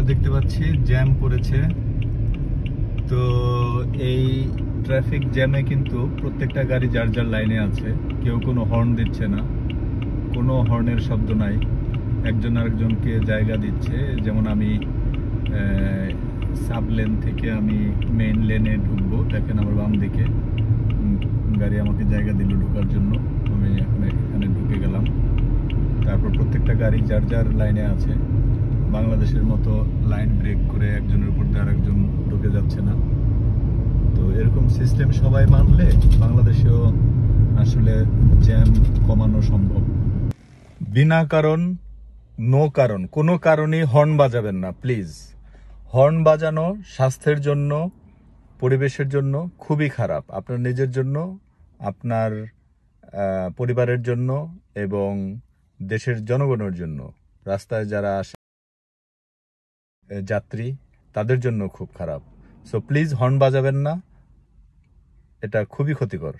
দেখতে পাচ্ছি জ্যাম পড়েছে। তো এই ট্রাফিক জ্যামে কিন্তু প্রত্যেকটা গাড়ি যার যার লাইনে আছে, কেউ কোনো হর্ন দিচ্ছে না, কোনো হর্নের শব্দ নাই, একজন আরেকজনকে জায়গা দিচ্ছে। যেমন আমি সাব লেন থেকে আমি মেইন লেনে ঢুকবো, দেখেন আমার বাম দিকে গাড়ি আমাকে জায়গা দিল ঢোকার জন্য, আমি এখন এখানে ঢুকে গেলাম। তারপর প্রত্যেকটা গাড়ি যার যার লাইনে আছে, বাংলাদেশের মতো লাইন ব্রেক করে একজনের উপর দিয়ে আরেকজন ঢুকে যাচ্ছে না। তো এরকম সিস্টেম সবাই মানলে বাংলাদেশেও আসলে জ্যাম কমানো সম্ভব। বিনা কারণ, নো কারণ, কোনো কারণেই হর্ন বাজাবেন না প্লিজ। হর্ন বাজানো স্বাস্থ্যের জন্য, পরিবেশের জন্য খুবই খারাপ, আপনার নিজের জন্য, আপনার পরিবারের জন্য এবং দেশের জনগণের জন্য, রাস্তায় যারা আসে যাত্রী তাদের জন্য খুব খারাপ। সো প্লিজ হর্ন বাজাবেন না, এটা খুবই ক্ষতিকর।